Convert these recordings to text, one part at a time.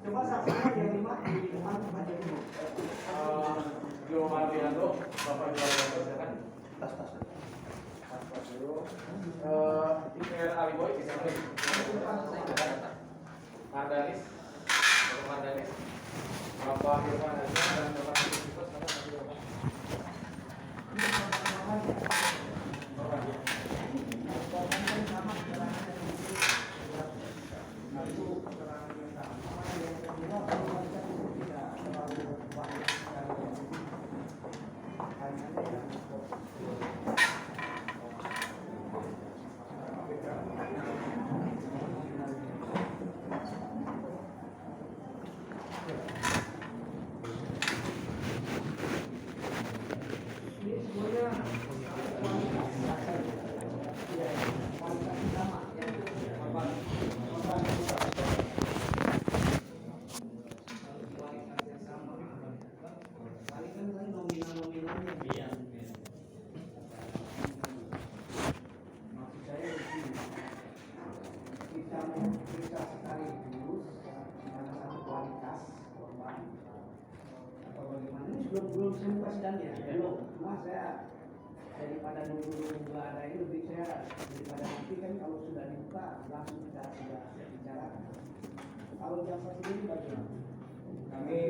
Coba saksinya yang 5 di depan tempat ini. Jo Mardianto, Bapak Juara silakan. Tas. Tas dulu. Iker Aliboy bisa beri. Mardanis, Bapak Mardanis, Bapak Irfan Azhar dan Bapak Yusuf. Belum semua sidangnya, belum. Cuma saya daripada nunggu ada ini lebih saya daripada nanti kan kalau sudah dibuka langsung kita sudah bicarakan. Kalau jaksa sendiri bagaimana? Kami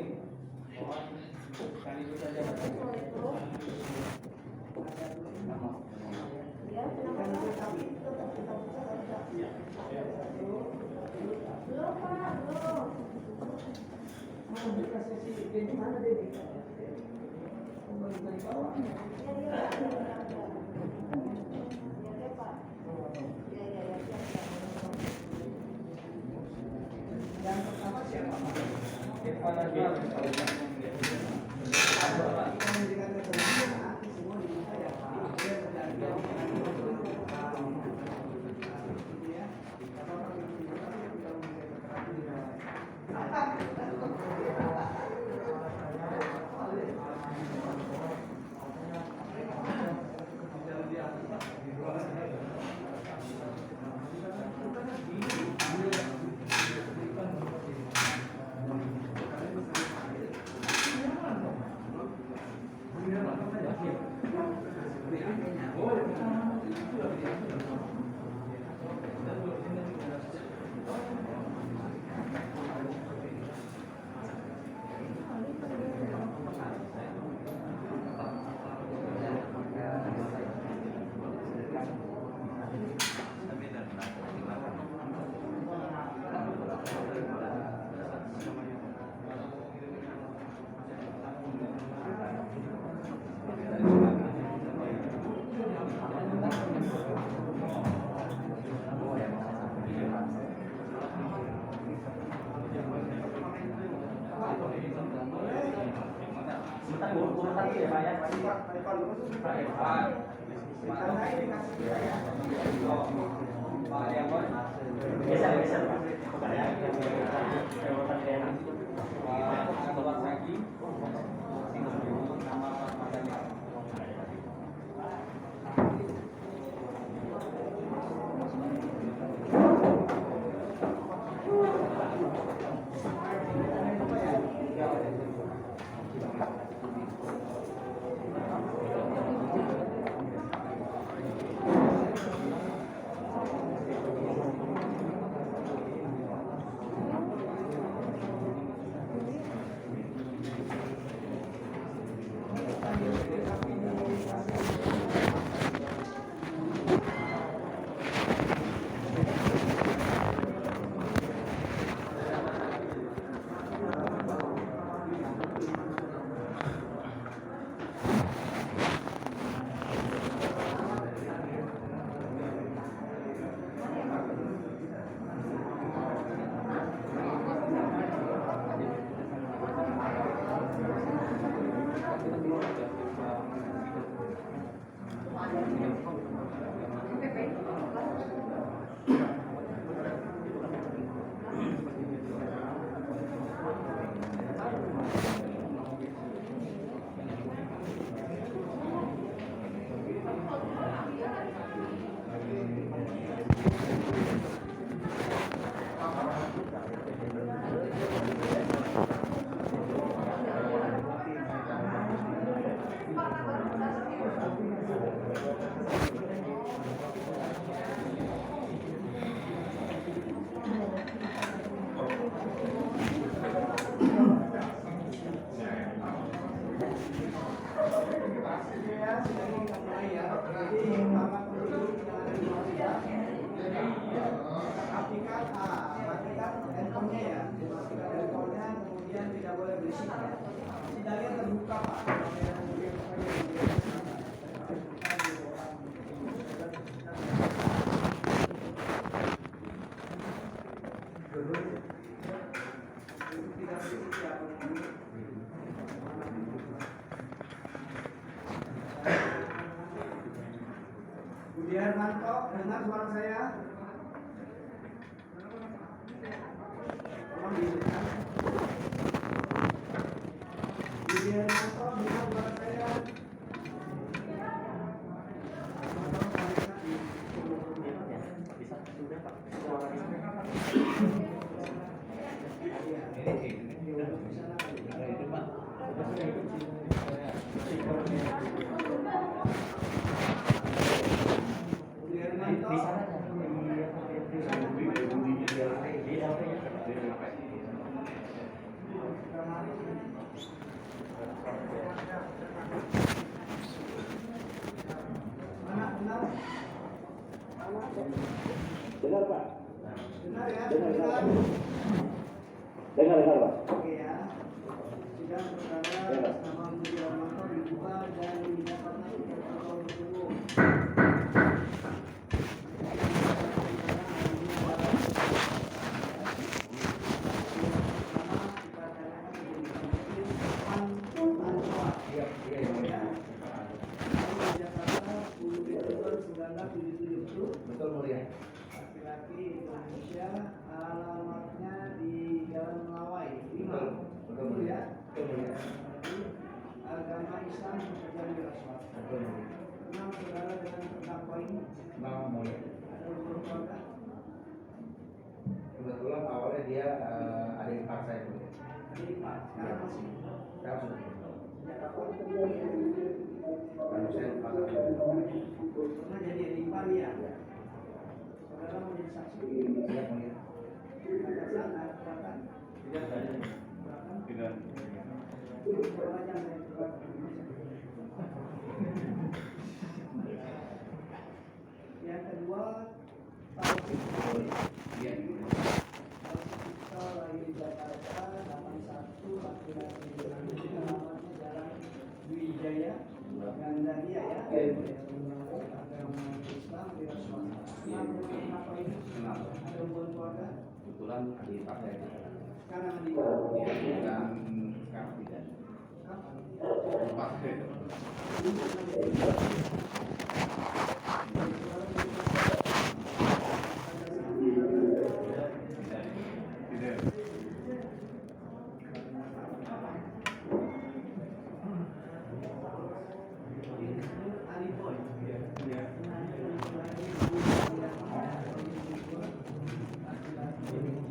mohon kali itu saja. Ya, kenapa tapi tetap kita bicara. Belum Pak, belum. Mau buka sesi ini mana deh? Dari bawah. Ya, Pak. Ya. Yang pertama siapa Pak? Irfan Azhar. Semua diminta ya Pak. Dia bergantian Tidak siapa ini. Budi Hermanto, dengar suara saya? Tolong didengar. Budi Hermanto, dengar suara saya? Bisa sudah Pak. Suaranya. Ada itu Pak. Di sana Benar Pak. Benar ya. Dengar Pak. Oke ya. Sidang perkara atas nama Budi Hermanto dibuka dan dinyatakan protokol tersebut. betul mulia. Laki-laki Indonesia, alamatnya di Jalan Melawai 5. Betul ya? Betul mulia. Agama Islam pekerjaan wira swasta. Betul mulia. Kenal saudara dengan terdakwa ini? Mau mulia. Ada hubungan keluarga? Kebetulan awalnya dia adik ipar saya mulia. Adik ipar. Sekarang masih? Sekarang sudah. Sejak kapan? Kalau saya pasang. Pernah jadi adik ipar ya? Saudara mau jadi saksi? Siap mulia. Ada saat keberatan? Tidak ada. Keberatan? Tidak. Berapa jam saya keberatan? Yang kedua, Taufik. Iya. Taufik lahir di Jakarta 81, laki-laki Indonesia, alamatnya Jalan Wijaya, Gandaria ya. Agama Islam, wira swasta. Kenapa ini? Ada hubungan keluarga? Kebetulan adik ipar saya. Sekarang adik ipar. Dan sekarang tidak. Kapan? Pas itu.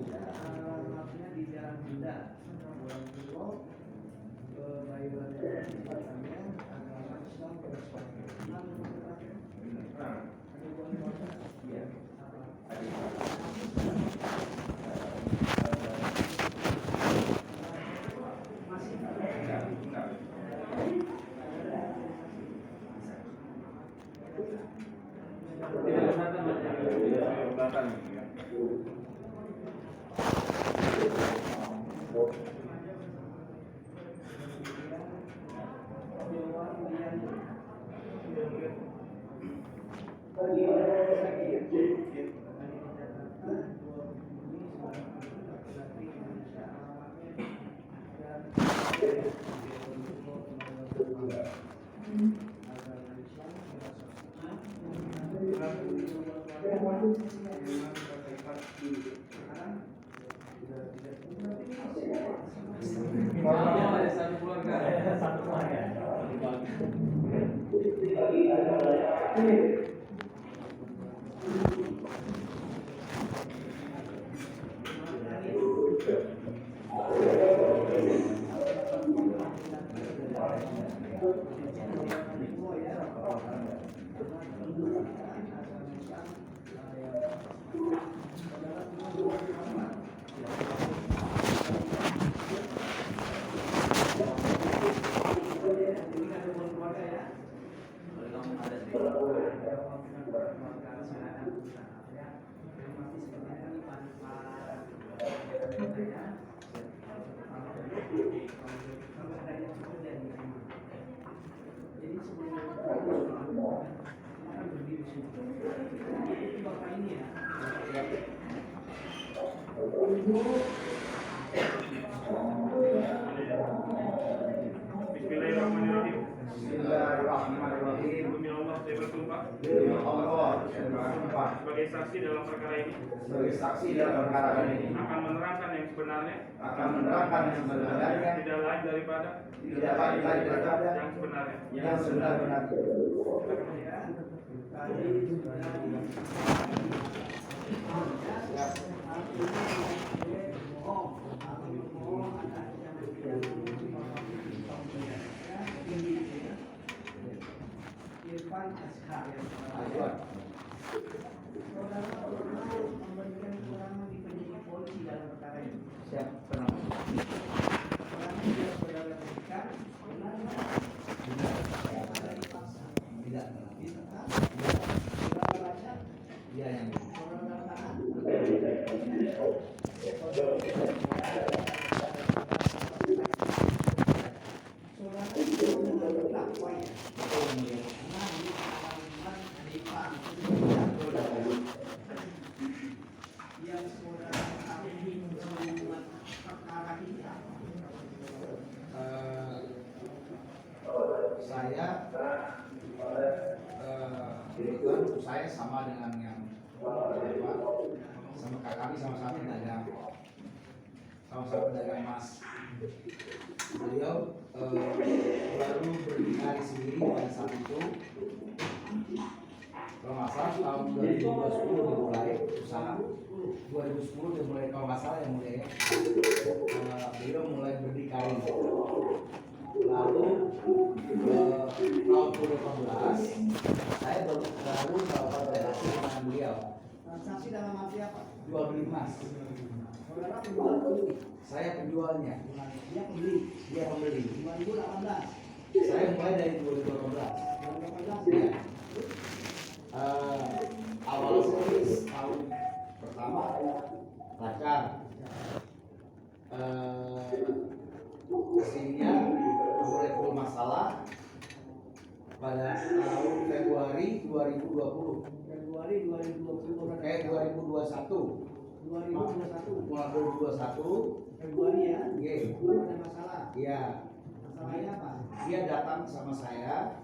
Alamatnya di Jalan Bunda, Pulau Bayuran, agama Islam, Iya. Satu keluarga. Bapak ini ya. Bismillahirrahmanirrahim. Bismillahirrahmanirrahim. Demi Allah saya bersumpah Demi Allah, saya bersumpah sebagai saksi dalam perkara ini sebagai saksi dalam perkara ini akan menerangkan yang sebenarnya, akan menerangkan yang sebenarnya, tidak lain daripada tidak lain daripada yang sebenarnya. yang sebenar-benarnya. Ya, tadi sudah Irfan Ashar yang Ayat. saudara pernah memberikan keterangan di penyidik polisi dalam perkara ini. Siap, tenang. Keterangan yang saudara berikan benar ada dipaksa. Tidak. Ditetap. Saudara baca. Iya yang Saudara tahan. Saudara tidak terdakwa ya. betul mulia. Karena di halaman Hanifah yang saudara ketahui membuat perkara ini apa? Saya kebetulan saya sama dengan yang sama kami sama-sama pedagang emas. Beliau baru berdikari sendiri pada saat itu. Kalau nggak salah tahun 2010 dimulai usaha. 2010 dimulai kalau nggak salah yang mulai. Beliau mulai berdikari. Lalu tahun 2018 saya baru melakukan relasi dengan beliau. Transaksi dalam arti apa? Jual beli emas. Saudara penjual pembeli. Saya penjualnya, Dia pembeli. dia pembeli. 2018. Saya mulai dari 2018. 2018 Ya. ya. Awal servis tahun pertama lancar. Kesininya mulai full masalah pada tahun Februari 2020. Februari 2020. 2021. 2021. Mulai 2021. Februari ya. Oke. Ada masalah. Iya. Masalahnya apa? Dia datang sama saya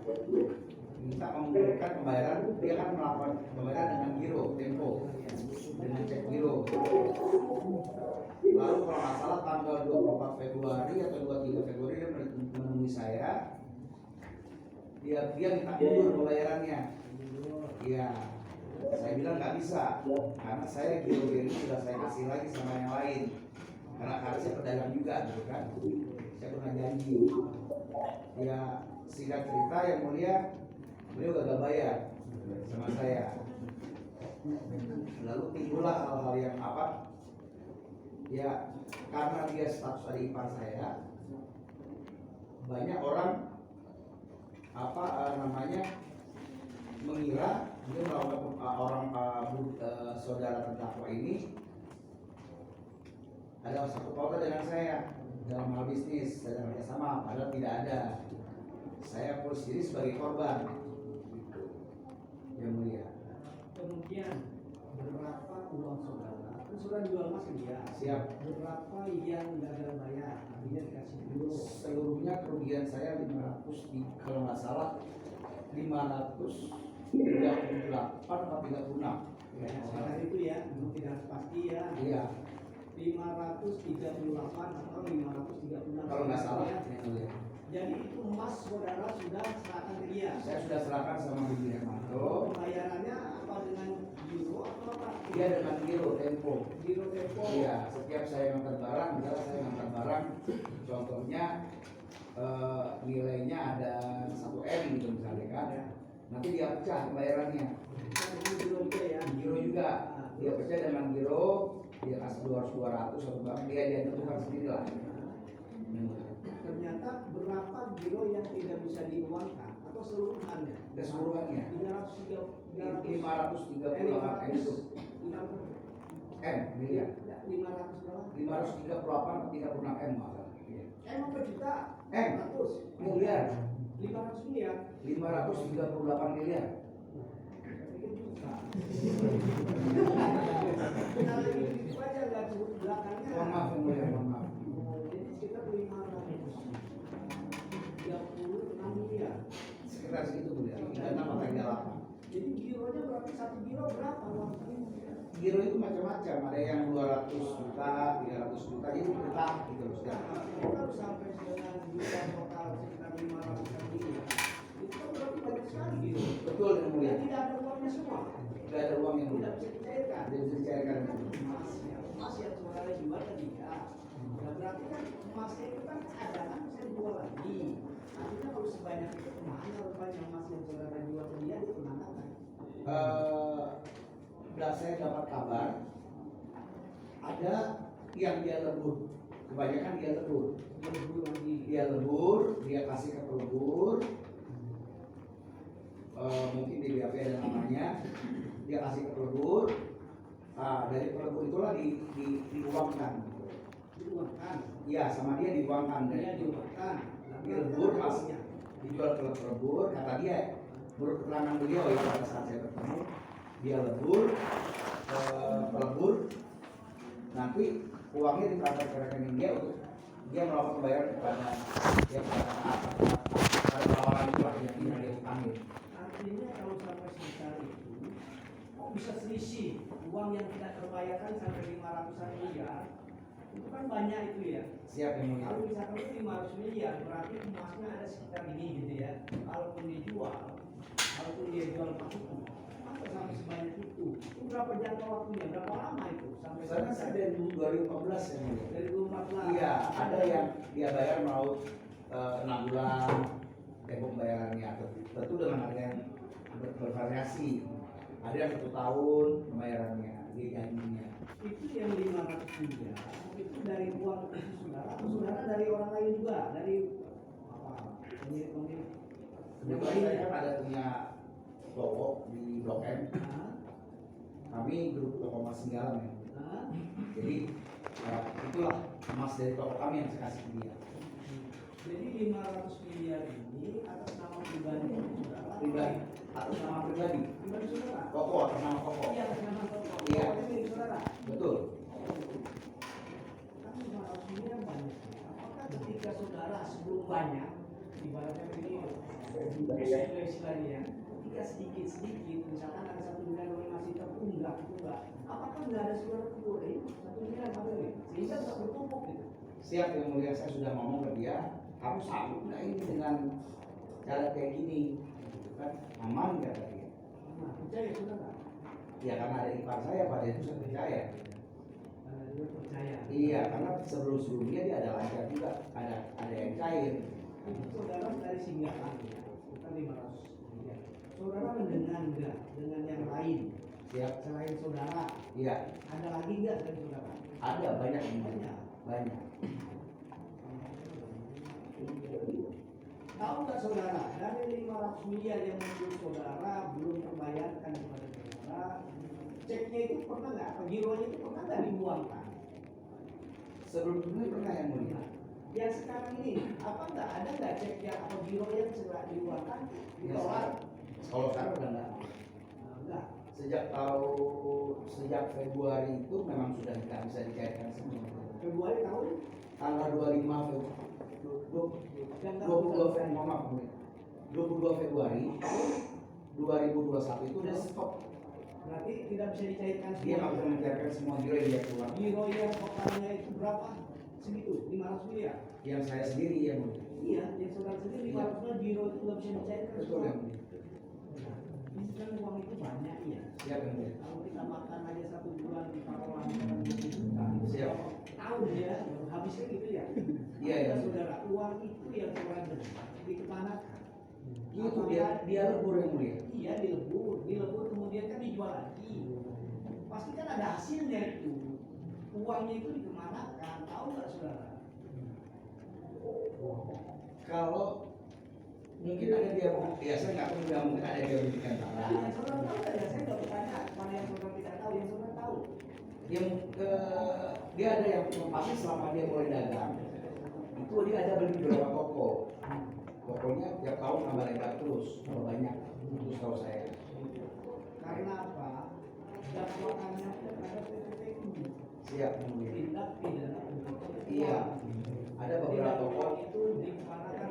minta mengumpulkan pembayaran. Dia kan melakukan pembayaran dengan giro tempo, dengan cek giro. Lalu kalau nggak salah tanggal 24 Februari atau 23 Februari dia menemui saya. Dia minta mundur pembayarannya. Iya. Saya bilang nggak bisa karena saya giro ini sudah saya kasih lagi sama yang lain. Karena saya pedagang juga gitu kan. Saya pernah janji. Ya singkat cerita yang mulia, beliau gagal bayar sama saya. Lalu timbullah hal-hal yang apa? Ya karena dia status adik ipar saya, banyak orang mengira dia melakukan saudara terdakwa ini ada satu pautan dengan saya dalam hal bisnis dan kerjasama, padahal tidak ada. Saya posisi sebagai korban, yang mulia. Kemudian berapa uang saudara? Kan saudara jual emas ke dia. Siap. Berapa yang gagal bayar? Artinya dikasih dulu. Seluruhnya kerugian saya 500 kalau nggak salah 538 atau 36. Ya, sekarang itu ya, belum tidak pasti ya. Iya, 538 atau 536. kalau nggak salah ya. yang mulia. Jadi itu emas saudara sudah serahkan ke dia. Saya sudah serahkan sama Bibi Hermanto. Pembayarannya apa dengan euro atau apa? Dia dengan giro tempo. Giro tempo. Iya, setiap saya ngangkat barang, misalnya saya ngangkat barang, contohnya nilainya ada 1 M gitu misalnya kan. Ya. Nanti dia pecah pembayarannya. Itu giro juga ya. Giro juga. Dia pecah dengan giro, dia kasih 200 atau berapa, dia tentukan sendiri lah. Ternyata berapa giro yang tidak bisa diuangkan atau seluruhannya? Keseluruhannya 538 M itu. M miliar. 500 berapa? 538 36 M malah. Iya. Emang per juta? M 100 miliar. 500 miliar. 538 miliar. Pikir juta. Nah, itu aja nggak cukup belakang mulia, mohon maaf. Jadi sekitar 536 miliar. Sekitar segitu mulia. 36 Jadi gironya berarti satu giro berapa uangnya? Giro itu macam-macam, ada yang 200 juta, 300 juta, jadi bertahap gitu loh. Setiap Kalau sampai dengan juta total sekitar 500 miliar, itu kan berarti banyak sekali gitu. betul yang mulia. Dan tidak ada uangnya semua. Tidak ada uang yang Tidak mulia. bisa dicairkan. Tidak bisa dicairkan. Emas yang saudara jual tadi ya. Nah, berarti kan emasnya itu kan cadangan bisa dijual lagi. Artinya kalau sebanyak itu kemana rupanya emas yang saudara jual ke dia itu kemana kan? Saya dapat kabar ada yang dia lebur, kebanyakan dia lebur. Dia lebur, dia kasih ke pelebur. Mungkin di BAP ada namanya, dia kasih ke pelebur. Dari pelebur itulah diuangkan. Diuangkan. Iya, sama dia diuangkan. Dia diuangkan. Dilebur masnya dijual ke pelebur, kata dia menurut keterangan beliau ya pada saat saya bertemu, dia lebur pelebur, nanti uangnya ditransfer ke rekening dia untuk dia melakukan pembayaran kepada dia pada tawaran itu lah yang dia utangin. Artinya kalau sampai sebesar itu, kok bisa selisih uang yang tidak terbayarkan sampai 500-an miliar? Itu kan banyak itu ya. Siap yang mulia. Kalau misalkan itu 500 miliar, berarti emasnya ada sekitar ini gitu ya. Kalaupun dijual emas itu, masa sampai sebanyak itu? Itu berapa jangka waktunya? Berapa lama itu? Sampai Misalnya saya dari 2014 yang mulia. dari 2014. Iya, ada yang dia bayar mau 6 bulan tempo pembayarannya, tentu dengan harga yang bervariasi. Ada yang 1 tahun pembayarannya, dia janjinya. Itu yang 500 miliar, itu dari uang itu saudara, atau saudara dari orang lain juga, dari apa? Pemilik. Kebetulan saya kan ada punya toko di Blok M. Kami grup toko emas Singgalang ya. Jadi itulah emas dari toko kami yang saya kasih ke dia. Jadi 500 miliar ini atas nama pribadi saudara. Pribadi, atas nama pribadi. Pribadi saudara. Toko atas nama toko. Iya, atas nama toko. Iya. Toko ini milik saudara. Betul. Kan 500 miliar banyak. Apakah ketika saudara sebelum banyak, ibaratnya ini istilahnya, ketika sedikit, misalkan ada 1 miliar orang masih terunggah, apakah nggak ada saudara kumpulin 1 miliar apa ini? Sehingga bisa bertumpuk gitu. Siap yang mulia, saya sudah ngomong ke dia, harus nah ini dengan cara kayak gini, gitu kan aman kata dia. Nah, percaya saudara? Ya karena ada ipar saya pada itu saya percaya. Dia percaya. Iya, karena sebelumnya dia ada lancar juga, ada yang cair. Saudara dari Singgalang ya, bukan 500 miliar. Saudara mendengar enggak dengan yang lain? Siap. Selain saudara, Iya, ada lagi enggak dari saudara? ada banyak yang Banyak. banyak. Tahu nggak saudara, dari 500 miliar yang muncul saudara belum terbayarkan kepada saudara, ceknya itu pernah nggak, atau gironya itu pernah nggak dibuangkan? Sebelumnya pernah yang mulia. Yang sekarang ini, apa nggak ada nggak ceknya atau giro yang segera dibuangkan, ditolak? Kalau sekarang udah enggak. Enggak. Sejak Februari itu memang sudah tidak bisa dicairkan semua. Februari tahun Tanggal 25 Februari. 22 Februari, maaf, 22 Februari 2021 itu udah stop. berarti tidak bisa dicairkan Dia nggak bisa mencairkan semua giro yang dia keluar. Giro yang totalnya itu berapa? Segitu, 500 miliar. Yang saya sendiri yang mulia. Iya, yang saudara sendiri 500 miliar giro itu nggak bisa dicairkan. Betul yang mulia. Ini kan uang itu banyak ya. Siap yang mulia. Kalau kita makan aja 1 bulan di Parolan 20 juta, Siap. tahun ya, habisnya gitu ya. Iya, iya. Saudara, uang itu yang saudara beli dikemanakan? Itu dia lebur yang mulia. Iya, dilebur kemudian kan dijual lagi. Pasti kan ada hasilnya itu. Uangnya itu dikemanakan? Tahu nggak saudara? Kalau mungkin ada dia, ya saya nggak tahu, nggak mungkin ada dia berikan Nah, tanah. yang saudara tahu nggak ya? Saya nggak bertanya mana yang saudara tidak tahu, yang saudara tahu. Dia ada yang pasti selama dia mulai dagang itu dia ada beli beberapa toko. Tokonya tiap tahun tambah lebar terus, tambah banyak. Itu tahu saya. Karena apa? Dakwaannya terhadap PPPU. Siap yang mulia. Tindak pidana pencucian Iya. Ada beberapa toko. itu dikemanakan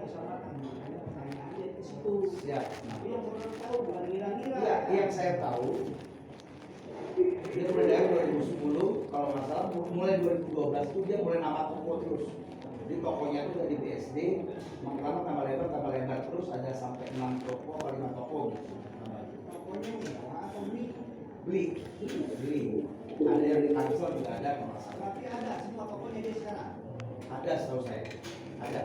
disamakan. Ada pertanyaannya di situ. Siap. Tapi yang orang tahu bukan ngira-ngira. Iya, yang saya tahu dia mulai dari 2010, kalau nggak salah mulai 2012 itu dia mulai nama toko terus. Jadi tokonya itu dari BSD, makin lama tambah lebar terus, ada sampai 6 toko atau 5 toko gitu. Tokonya ngira atau Beli. Ada yang di Tangsel juga ada kalau nggak salah. Tapi ada semua tokonya dia sekarang. Ada setahu saya. Ada.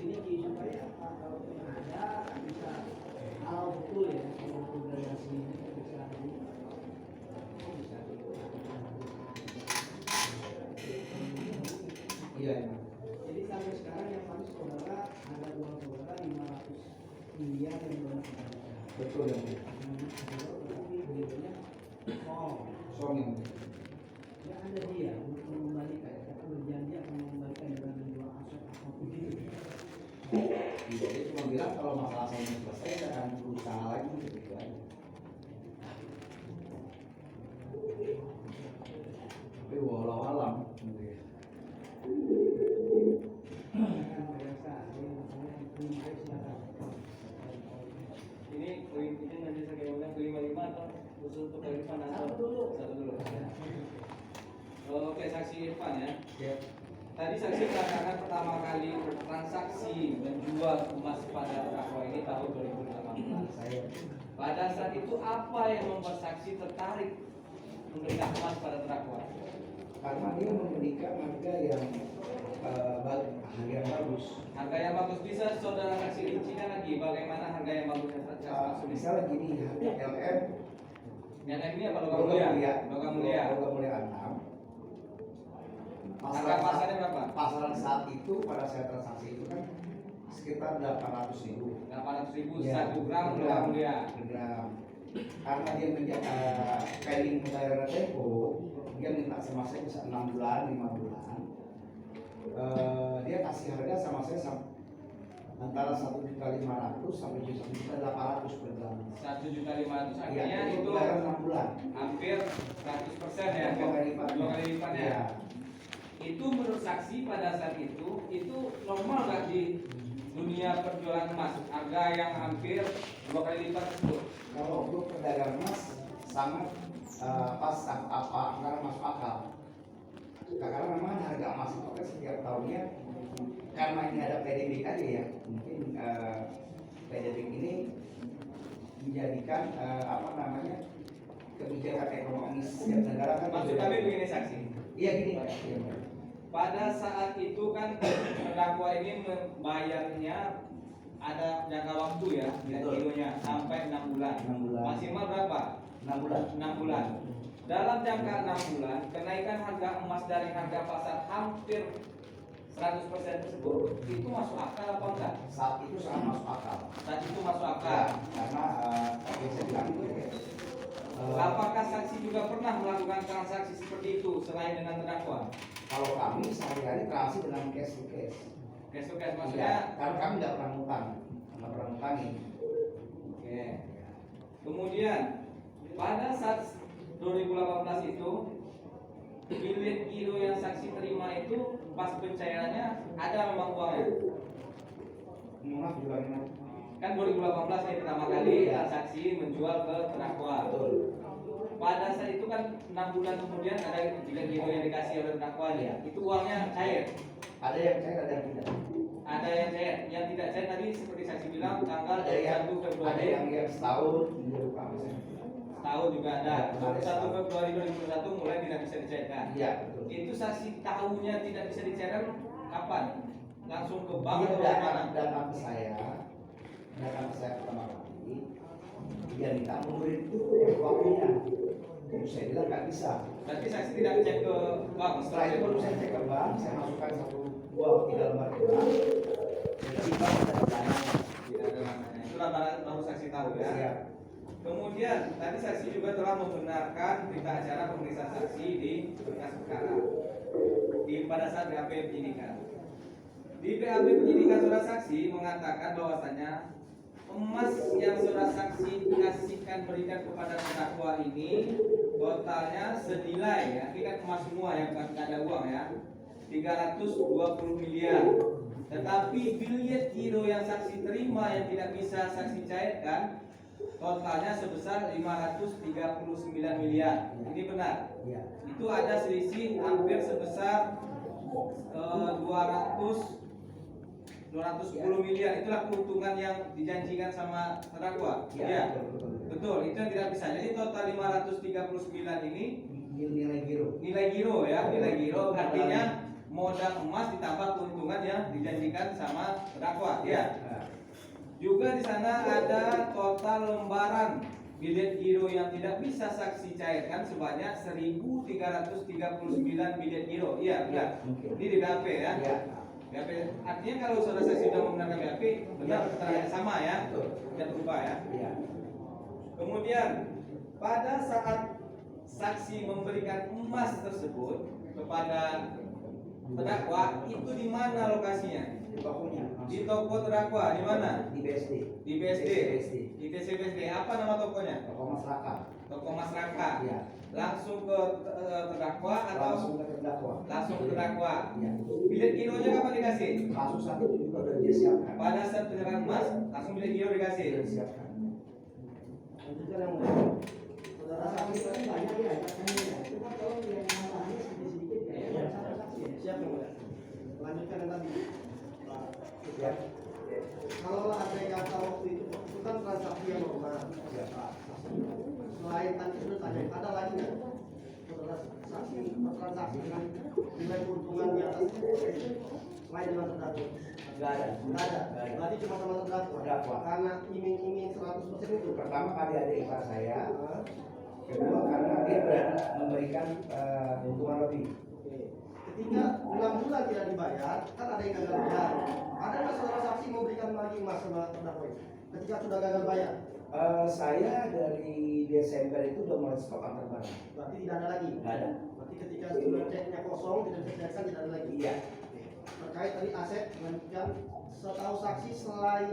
Ini supaya apa, kalau ada bisa hal betul ya, kalau organisasi ini bisa Iya. Jadi sampai sekarang yang paling saudara ada uang saudara 500 miliar yang belum kita. Betul ya. Tapi beliaunya Song yang ya ada dia untuk mengembalikan, tapi berjanji akan mengembalikan dengan menjual aset apapun itu. Iya, dia cuma bilang kalau masalah saya ini selesai, saya akan berusaha lagi gitu aja. Tapi walau alam, gitu ya. Ini nanti saya kira kelima atau khusus untuk Irfan atau Satu dulu. Oke, saksi Irfan ya. Ya. Tadi saksi mengatakan pertama kali bertransaksi menjual emas pada terdakwa ini tahun 2018. Saya Pada saat itu apa yang membuat saksi tertarik memberikan emas pada terdakwa? karena dia memberikan harga yang harga yang bagus. Harga yang bagus, bisa saudara kasih rincikan lagi bagaimana harga yang bagus yang maksudnya? Misalnya gini, harga LM Yang ini apa logam mulia? Logam mulia. Logam mulia 6. Harga pasarnya berapa? Pasaran saat itu pada saya transaksi itu kan sekitar 800.000. 800.000 Ya, 1 gram logam mulia. gram. Karena dia menjaga pending pembayaran tempo, dia minta sama saya bisa 6 bulan, 5 bulan. Dia kasih harga sama saya antara 1.500.000 sampai 1.800.000 per gram. 1.500.000 Iya, artinya itu itu pembayaran 6 bulan. hampir 100% ya, Dua kali lipat. 2 kali lipatnya. Iya. Itu menurut saksi pada saat itu normal nggak di dunia perjualan emas, harga yang hampir 2 kali lipat tersebut? Kalau untuk pedagang emas sangat pas karena masuk akal. Karena memang harga emas itu kan setiap tahunnya, karena ini ada PDB aja ya, mungkin PDB ini menjadikan kebijakan ekonomi setiap negara kan. Maksud kami begini saksi. Iya gini. Pada saat itu kan terdakwa ini membayarnya ada jangka waktu ya, kilonya sampai 6 bulan. 6 bulan. Maksimal berapa? 6 bulan. 6 bulan. Dalam jangka 6 bulan, kenaikan harga emas dari harga pasar hampir 100% tersebut itu masuk akal apa enggak? Saat itu sangat masuk akal. Saat itu masuk Ya, akal. karena yang saya bilang itu ya. Apakah saksi juga pernah melakukan transaksi seperti itu selain dengan terdakwa? Kalau kami sehari-hari transaksi dengan cash to cash. Cash to cash Ya, maksudnya? karena kami nggak pernah ngutang, ngutangin. Oke. Kemudian pada saat 2018 itu bilet giro yang saksi terima itu pas pencairannya ada memang uangnya. Maaf juga ini. Kan 2018 ini pertama kali transaksi menjual ke terdakwa. Betul. Pada saat itu kan 6 bulan kemudian ada bilet giro yang dikasih oleh terdakwa ya. Itu uangnya cair. Ada yang cair, ada yang tidak. Ada yang cair, yang tidak cair tadi seperti saksi bilang tanggal Ada yang 1 Februari. ada yang setahun dia lupa misalnya. Tahun juga ada. Ya, 1 Februari 2021 mulai tidak bisa dicairkan. Iya, betul. Itu saksi tahunya tidak bisa dicairkan kapan? Langsung ke bank Dia atau bagaimana? datang ke saya pertama kali. Dia minta mundurin waktunya. Terus saya bilang nggak bisa. Berarti saksi tidak cek ke bank Setelah itu baru saya cek ke bank, saya masukkan 3 lembar ke bank. Jadi di bank ada dananya. tidak ada namanya. Itulah baru saksi tahu ya. Siap. Kemudian tadi saksi juga telah membenarkan berita acara pemeriksaan saksi di berkas perkara pada saat BAP penyidikan. Di BAP penyidikan saudara saksi mengatakan bahwasanya emas yang saudara saksi kasihkan berikan kepada terdakwa ini totalnya senilai ya, ini kan emas semua ya, bukan ada uang ya, 320 miliar. Tetapi bilet giro yang saksi terima yang tidak bisa saksi cairkan totalnya sebesar 539 miliar. Ini benar. Iya. Itu ada selisih hampir sebesar 210 miliar. Itulah keuntungan yang dijanjikan sama terdakwa. Iya, Ya, betul. Itu yang tidak bisa. Jadi total 539 ini nilai giro. nilai giro ya, nilai giro artinya modal emas ditambah keuntungan yang dijanjikan sama terdakwa. Ya. Juga di sana ada total lembaran bilet giro yang tidak bisa saksi cairkan sebanyak 1.339 bilet giro. Iya, benar. Ini di BAP ya. Iya. BAP. Artinya kalau saudara saksi sudah membenarkan BAP, benar keterangan sama ya. Tidak berubah ya. Iya. Kemudian pada saat saksi memberikan emas tersebut kepada terdakwa, itu di mana lokasinya? Di tokonya. Di toko terdakwa di mana? Di BSD. Di BSD. BSD. Di TCBSD. Apa nama tokonya? Toko masyarakat. Toko Mas Raka. Iya. Langsung ke terdakwa atau Langsung ke terdakwa. langsung ke terdakwa? Iya. Bilet gironya kapan dikasih? Kasus saat itu juga sudah dia siapkan. Pada saat penyerahan emas, langsung bilet giro dikasih. Sudah disiapkan. Lanjutkan yang mulia. Saudara saksi tadi banyak ya, katanya. Cuma tolong yang nambahin sedikit-sedikit ya. Satu saksi ya. Siap yang mulia. Lanjutkan yang tadi. Ya. Kalau ada kata waktu itu kan transaksi yang normal. Ya. Selain tadi sudah tanya, ada lagi nggak? Saudara saksi bertransaksi dengan nilai keuntungan di atas selain dengan terdakwa? Enggak ada. Nggak ada. Nggak ada. Berarti cuma sama terdakwa. Terdakwa. Karena iming-iming 100% itu. Pertama kali ada ipar saya. Nah, Kedua karena dia berani memberikan keuntungan lebih. oke. Ketika 6 bulan tidak dibayar, kan ada yang gagal bayar. Ada nggak saudara saksi memberikan lagi emas sama terdakwa itu? Ketika sudah gagal bayar, Saya dari Desember itu udah mulai stok antar barang. berarti tidak ada lagi. Nggak ada. Berarti ketika sudah ceknya kosong, tidak bisa cairkan, tidak ada lagi. Iya. Oke. Terkait tadi aset, melanjutkan setahu saksi selain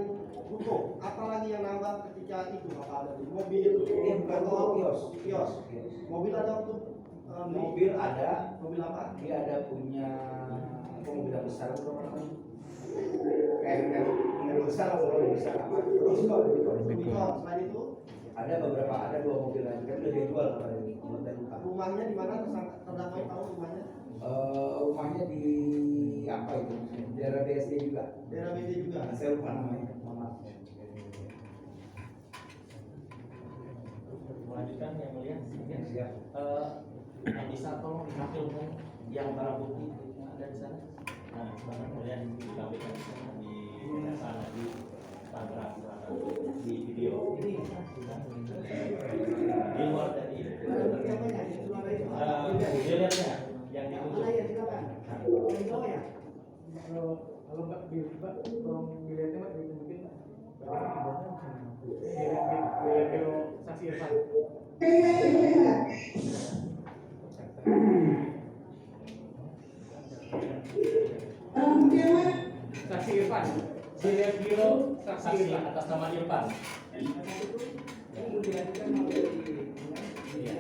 buku, apalagi yang nambah ketika itu? Apa ada di mobil? Ini bukan atau kios. Kios. Mobil ada untuk Mobil ada. mobil apa? Dia ada punya apa mobil yang besar itu apa namanya? Kayak mobil besar atau mobil besar apa? Rubicon. Selain itu, Ada beberapa, ada 2 mobil lagi kan udah dijual kemarin ini. Luka. rumahnya di mana? Terdakwa tahu rumahnya? Rumahnya di apa itu? Daerah BSD juga. Daerah BD juga. Saya lupa namanya. Mohon maaf. Melanjutkan yang mulia, Siap. bisa tolong ditampilkan yang barang bukti ada di sana. Nah, barang mulia ditampilkan di sana di sana di Tangerang Selatan di video. Di luar dari dilihatnya yang ditutup. Mana ya, silakan. Yang bawah ya? Kalau Mbak Mbak tolong dilihatnya Mbak ditunjukin Mbak. Bilet saksi Irfan. Saksi Irfan. Bilet biro saksi Saksi Irfan. atas nama Irfan. Ini dilanjutkan oleh Iya.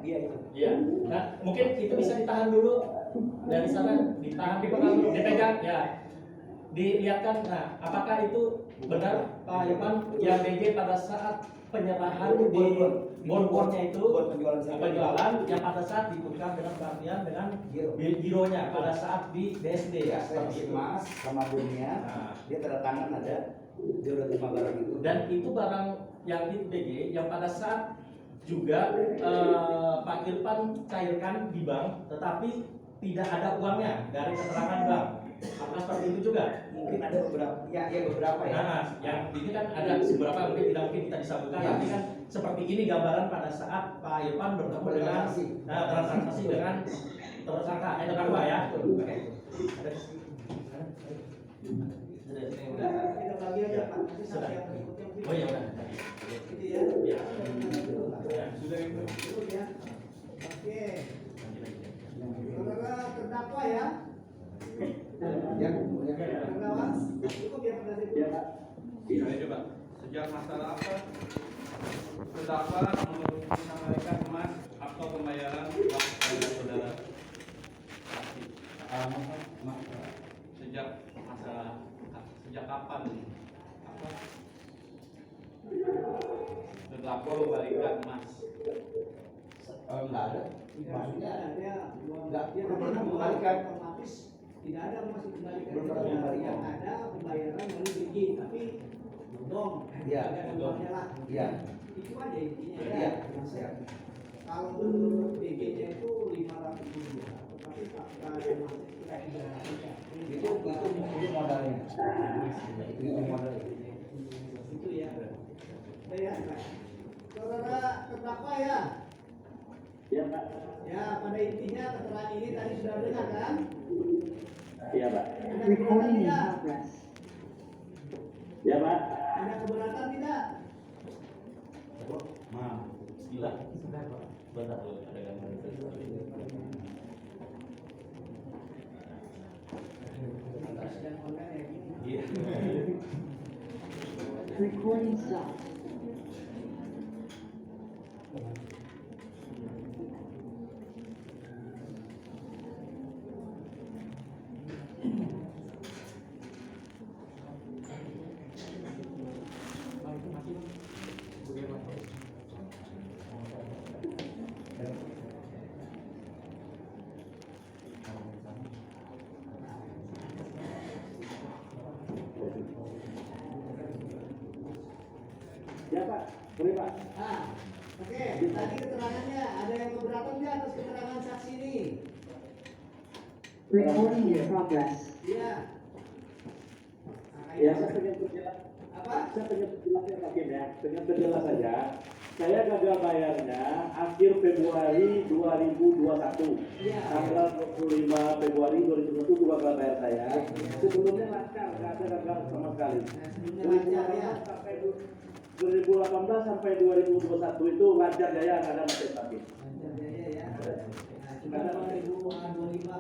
Iya itu. Iya. Nah, mungkin itu bisa ditahan dulu dari sana, ditahan dipegang ya. Dilihatkan, nah, apakah itu benar Pak Irfan yang BG pada saat penyerahan di bonbonnya itu penjualan yang pada saat ditukar dengan bagian dengan gironya pada saat di BSD Ya, ya, saya seperti kasih itu. emas sama dunia. Nah, Dia tanda tangan ada. Dia udah terima barang itu. dan itu barang yang di BG yang pada saat juga Pak Irfan cairkan di bank, tetapi tidak ada uangnya dari keterangan bank. Apakah seperti itu juga? Mungkin ada beberapa. Ya beberapa ya. Nah, yang ini kan ada beberapa mungkin tidak mungkin kita bisa buka, Ya. tapi kan seperti ini gambaran pada saat Pak Irfan bertemu dengan transaksi dengan tersangka, terdakwa ya. Oke. kita bagi aja Pak. Nanti Sudah. saksi yang berikutnya mungkin. Oh ya udah. Gitu ya. Ya. Sudah itu. Cukup ya. Oke. Lanjut lagi. Saudara terdakwa ya. Ya. Saudara Cukup ya pada itu. Ya Pak. Saya coba. Sejak masalah apa? Terdakwa mengembalikan emas atau pembayaran uang kepada saudara. Sejak masalah sejak kapan? Apa? Terdakwa membalikan emas. Enggak ada. Maksudnya dia Enggak, dia belum pernah kan mengembalikan. otomatis tidak ada masih kembalikan. Belum pernah mengembalikan. Yang ada pembayaran dari BG tapi dong. Iya, ada dong. uangnya lah. Iya. Itu aja intinya Iya. ya. Siap. Kalau menurut BG-nya itu 500 ribu, tapi fakta yang masih kita Itu modalnya. Itu modalnya. itu ya. Ya, saudara terdakwa ya. Ya Pak. Ya, pada intinya keterangan ini tadi sudah dengar kan? Iya Pak. Ada keberatan tidak? Ya Pak. Ada keberatan tidak? Gila. Bentar dulu, ada gambar itu. Sedang online ya gini. Iya. Recording stopped. Ya Pak. Boleh Pak. Ah, oke. Tadi keterangannya ada yang keberatan nggak atas keterangan saksi ini? Recording in progress. Iya. Ya saya pengen perjelas. Apa? Saya pengen perjelasnya Pak Kim ya. Pengen perjelas saja. Saya gagal bayarnya akhir Februari 2021. Iya. Tanggal 25 Februari 2021 itu gagal bayar saya. Sebelumnya lancar, nggak ada gagal sama sekali. Nah, sebelumnya lancar ya. 2018 sampai 2021 itu lancar jaya, nggak ada macet lagi. Lancar jaya ya. Nah, cuma 25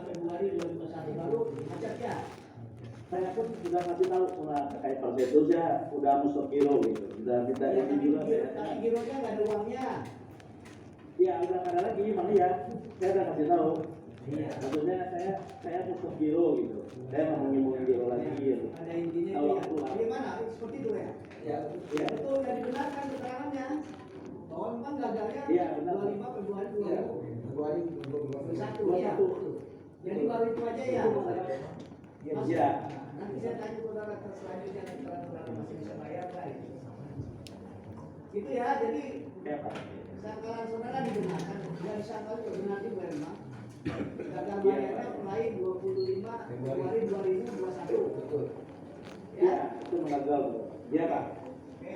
Februari 2021 baru macet ya. Saya pun sudah kasih tahu sama terkait prosedurnya, udah musok kilo gitu. Sudah kita Ya, ini juga. tapi gironya nggak ada uangnya. Ya udah nggak ada lagi, gimana ya? Saya udah kasih tahu. Iya. Maksudnya saya musok kilo gitu. Saya mau ngomongin kilo lagi gitu. Ada intinya Kalau itu ya. pulang. Bagaimana? Seperti itu ya. Ya, Ya, Betul dan dibenarkan keterangannya bahwa memang gagalnya Iya, benar. 25 Februari ya. 2021 Februari 2021. ya. Jadi baru itu aja ya. Mas, Iya. nanti saya tanya saudara selanjutnya keterangan saudara masih bisa bayar nggak itu. Itu ya. Jadi Ya Pak. sangkalan saudara dibenarkan. Dan sangkalan itu benar juga memang. Gagal bayarnya mulai 25 Februari 2021. Betul. Ya, Ya. itu mengagal. Ya Pak. Oke.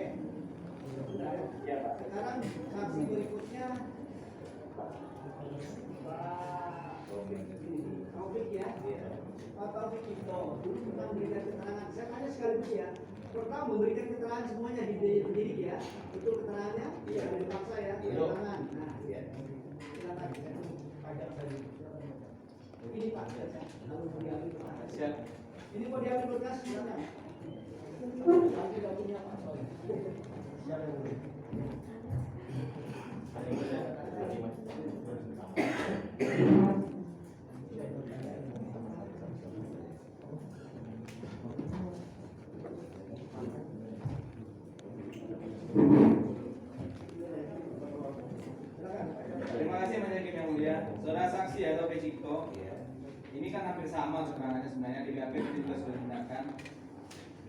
Sudah ya. Ya Pak. Sekarang saksi berikutnya Pak Taufik ya. Pak Taufik itu dulu pernah memberikan keterangan. Saya tanya sekaligus ya. Pertama memberikan keterangan semuanya di penyidik ya. Betul keterangannya? Iya. Ada dipaksa ya. Iya. Keterangan. Nah, Iya. silakan. Pajak tadi. Ini Pak. Lalu mau diambil Pak. Siap. Ini mau diambil berkas silakan. Nanti dapurnya Pak. Terima kasih banyak yang mulia. Saudara saksi atau Cipto, ini kan hampir sama keterangannya sebenarnya di BAP itu juga sudah tindakan.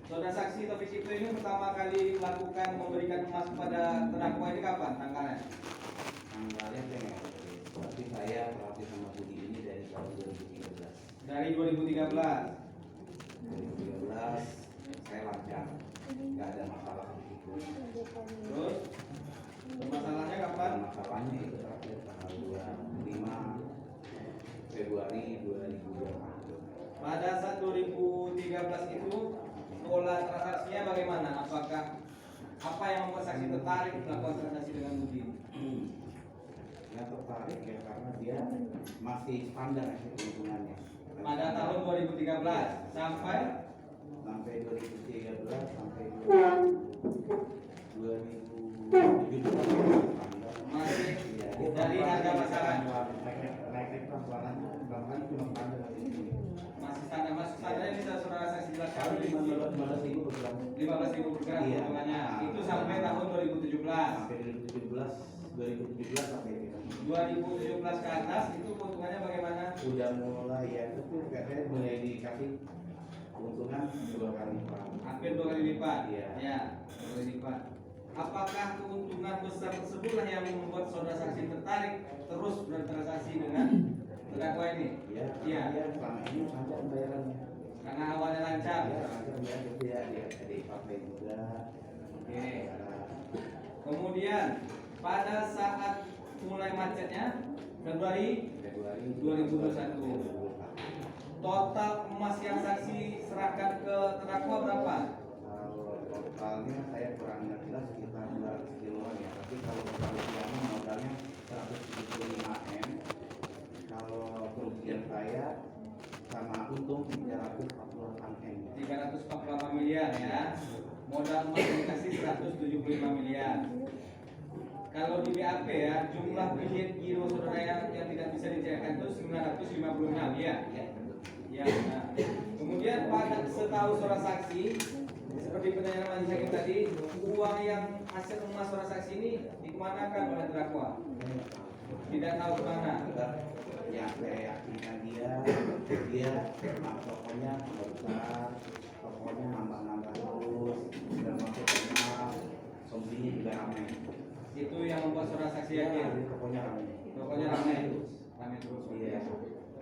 Saudara saksi Taufik Cipto ini pertama kali melakukan memberikan emas kepada terdakwa ini kapan tanggalnya? Tanggalnya saya nggak tahu. Tapi saya terlatih sama Budi ini dari tahun 2013. Dari 2013. 2013 saya lancar, nggak ada masalah sedikit. Terus masalahnya kapan? Masalahnya itu terakhir tanggal 25 Februari 2020. Pada saat 2013 itu pola transaksinya bagaimana? Apakah apa yang membuat saksi tertarik melakukan transaksi dengan Budi? Yang tertarik ya karena dia masih standar ya, lingkungannya. Pada tahun 2013 sampai sampai 2013 sampai 2017 Masih ya, dari harga pasaran. naik pelan-pelan cuma pada Masih standar, masuk standarnya bisa saudara saksi jelaskan. 15.000 per gram 15.000 per gram Iya. keuntungannya. Itu sampai tahun 2017. sampai 2017 sampai 2017 ke atas itu keuntungannya bagaimana? udah mulai ya itu tuh katanya mulai dikasih keuntungan 2 kali lipat. Hampir 2 kali lipat. Iya. Ya, 2 kali lipat. Apakah keuntungan besar tersebutlah yang membuat saudara saksi tertarik terus bertransaksi dengan terdakwa ini? Ya, Iya. dia selama ini lancar pembayarannya. Karena awalnya lancar. Ya, lancar pembayaran dia ada partai juga. Oke. Kemudian pada saat mulai macetnya Februari Februari 2021. Total emas yang saksi serahkan ke terdakwa berapa? Kalau totalnya saya kurang jelas sekitar 200 kiloan ya. Tapi kalau total uangnya modalnya 175 M. Kalau kerugian saya sama untung 348 M. 348 miliar ya. Modal emas yang dikasih 175 miliar. Kalau di BAP ya, jumlah bilet giro saudara yang tidak bisa dicairkan itu 956 ya. Ya, nah. Kemudian pada setahu saudara saksi, seperti pertanyaan majelis hakim tadi, uang yang hasil emas saudara saksi ini dikemanakan oleh terdakwa? Tidak tahu kemana. Yang saya yakinkan dia tokonya besar, tokonya nambah terus dan masuk kenal, sombinya juga ramai. Itu yang membuat saudara saksi yakin. Tokonya ramai. Tokonya ramai terus. Iya.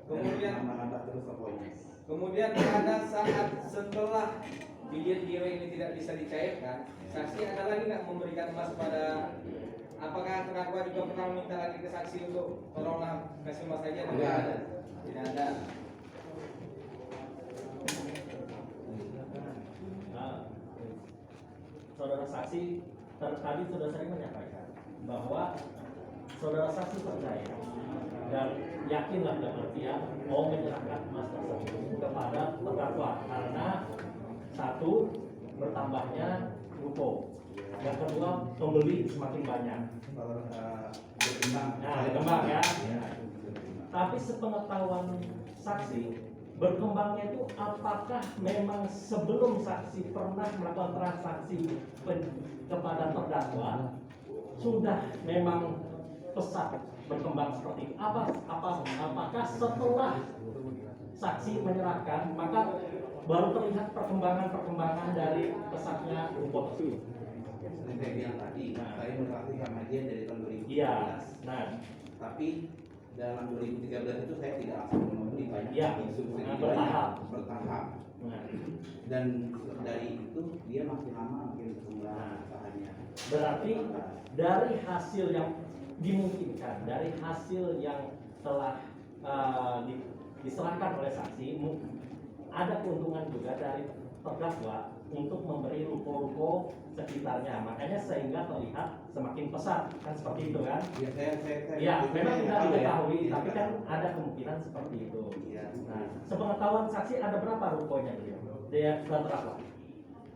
Kemudian nambah terus tokonya. Kemudian pada saat setelah bilet giro ini tidak bisa dicairkan, saksi ada lagi nggak memberikan emas pada? Apakah terdakwa juga pernah meminta lagi ke saksi untuk tolonglah kasih emas saja? Tidak ada. Tidak ada. Nah, saudara saksi tadi saudara saksi menyampaikan bahwa saudara saksi percaya dan yakinlah dalam artian mau menyerahkan emas tersebut kepada terdakwa karena satu bertambahnya ruko, yang kedua pembeli semakin banyak. Berkembang. Nah, berkembang ya. Tapi sepengetahuan saksi berkembangnya itu apakah memang sebelum saksi pernah melakukan transaksi kepada terdakwa sudah memang pesat berkembang seperti itu? Apakah setelah saksi menyerahkan maka baru terlihat perkembangan dari pesatnya ruko tersebut? Seperti saya bilang tadi, saya berlatih sama dia dari tahun 2013. Iya. Nah, Tapi dalam 2013 itu saya tidak langsung membeli banyak. Iya. Subsidi Nah, bertahap. bertahap. nah, Dan dari itu dia makin lama makin berkembang usahanya. berarti dari hasil yang dimungkinkan, dari hasil yang telah diserahkan oleh saksi, ada keuntungan juga dari terdakwa untuk memberi ruko-ruko sekitarnya, makanya sehingga terlihat semakin pesat, kan seperti itu kan? Ya saya Ya, memang saya tidak tahu ya. diketahui, Iya, tapi saya kan tahu. ada kemungkinan seperti itu. Iya. Nah, sepengetahuan saksi ada berapa rukonya beliau? Dia terdakwa.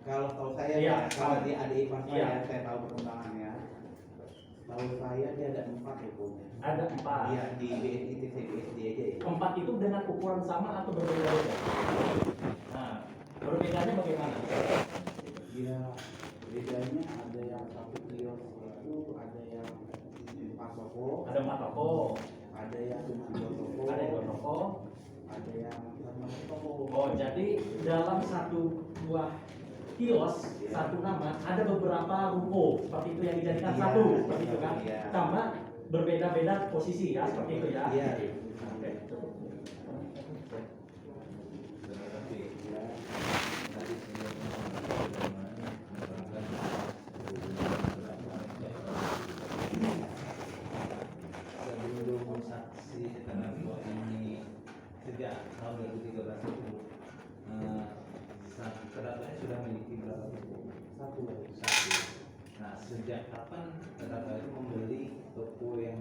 Kalau tahu saya Iya. kalau dia ada ipar Iya. saya tahu perkembangannya. Tahu saya dia ada 4 rukonya. Ada 4. Iya di BSI TCBSD aja ya. 4 itu dengan ukuran sama atau berbeda-beda? Nah, berbedanya bagaimana? Dia bedanya ada yang 1 kios itu ada yang 4 toko, Ada 4 toko, ada yang cuma 2 toko, ada 2 toko. ada yang sama toko. Oh, jadi dalam satu buah kios, satu nama, ada beberapa ruko seperti itu yang dijadikan Iya, satu, seperti itu kan? iya. Sama berbeda-beda posisi ya, seperti itu ya. Iya. Oke. Sebelum saksi terdakwa ini sejak tahun 2013 itu terdakwanya sudah memiliki berapa toko? Satu. Nah, sejak kapan terdakwa itu membeli toko yang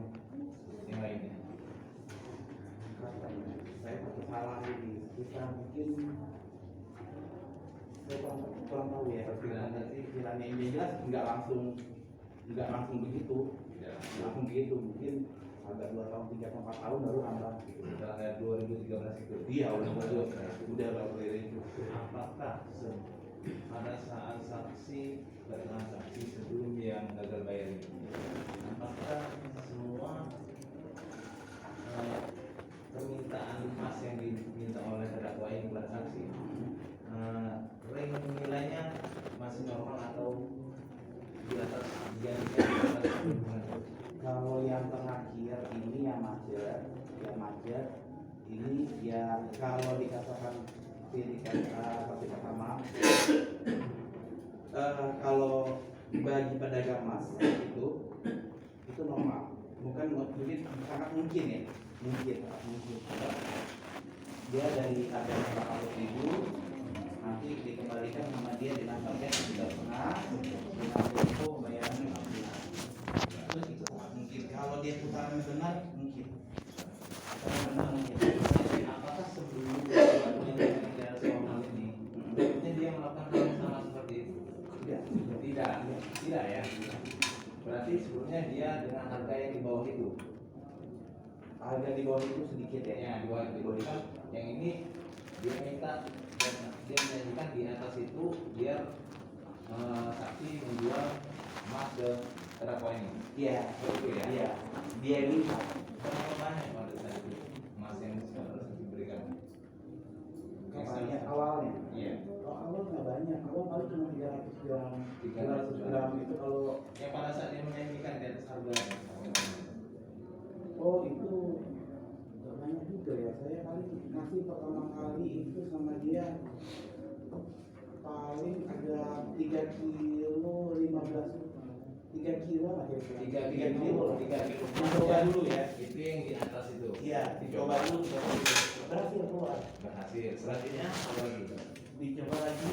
lainnya? Saya pakai salah ini kita mungkin saya kurang tahu ya perkiraan sih, kiranya yang jelas nggak langsung begitu, langsung begitu, mungkin agak 2 tahun, 3 tahun, 4 tahun baru nambah gitu. Setelah kayak 2013 itu. Iya udah berapa itu. Apakah pada saat saksi bertransaksi sebelum yang gagal bayar ini, apakah semua permintaan emas yang diminta oleh terdakwa yang kepada saksi range nilainya masih normal atau di atas Kalau yang terakhir ini yang macet ini ya kalau dikatakan seperti kata maaf, kalau bagi pedagang emas itu normal, mungkin sangat mungkin ya, mungkin dia dari harga 400.000 nanti dikembalikan sama dia dengan harga yang tidak pernah itu bayarannya 15. Terus itu sangat mungkin kalau dia putaran benar mungkin. apakah sebelum tidak formal ini sebetulnya dia melakukan hal yang sama seperti itu? Tidak ya. Berarti sebelumnya dia dengan harga yang di bawah itu. Harga di bawah itu sedikit ya. Ya, di bawah itu. Yang ini dia minta dan dia menjanjikan di atas itu biar saksi menjual emas ke terdakwa ini. Iya, Betul ya. iya. Dia minta. Berapa banyak pada saat itu emas yang harus diberikan? Kapannya awalnya? Iya. Kalau awal nggak banyak, awal paling cuma 300 gram, 300 gram itu kalau. Yang pada saat dia menyanyikan di atas harga. Oh itu nggak banyak juga ya. Saya paling ngasih pertama kali itu sama dia paling ada 3 kilo 15, 3 kilo lah kira-kira. 3 kilo. Coba dulu ya. Itu yang di atas itu. Iya, dicoba dulu. Berhasil keluar. Berhasil. Selanjutnya apa lagi? Dicoba lagi.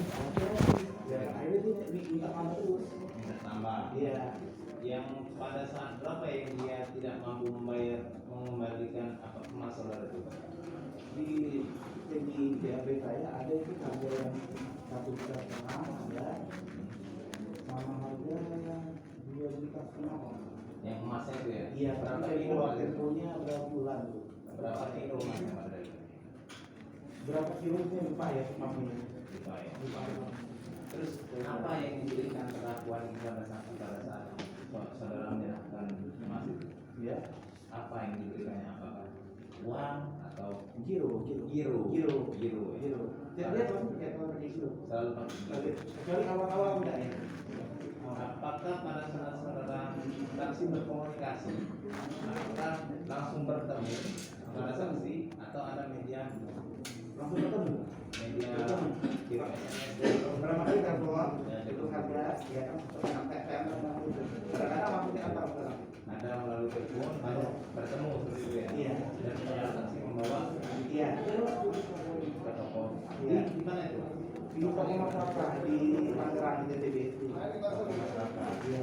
Ya, akhirnya dia minta tambah terus. Minta tambah. Iya. Yang pada saat berapa yang dia tidak mampu mengembalikan apa emas saudara itu? Di BAB saya ada itu harga yang 1,5 juta ada, sama harga 2,5 juta. Yang emasnya itu ya? Iya, Berapa tapi kilo? kalau temponya berapa bulan tuh? Berapa kilo emasnya pada itu? Berapa kilonya lupa ya maafnya. Lupa ya. Lupa. Terus apa yang diberikan terdakwa pada saat saudara menyerahkan emas itu? Ya, Apa yang diberikannya? Apakah uang atau giro. Tidak lihat langsung kayak kalau pakai giro. selalu pakai? Kecuali awal-awal enggak ya. Apakah pada saat saudara saksi berkomunikasi, apakah langsung bertemu pada saksi atau ada media Langsung ketemu. kirim SMS? Berapa kali telepon? Itu harga ya kan sampai kadang-kadang maksudnya apa? Ada melalui telepon atau bertemu seperti itu ya? Iya. Dan saudara saksi membawa Iya. ke toko. Iya. Di mana itu? Di toko masyarakat di Tangerang di TTB. Iya.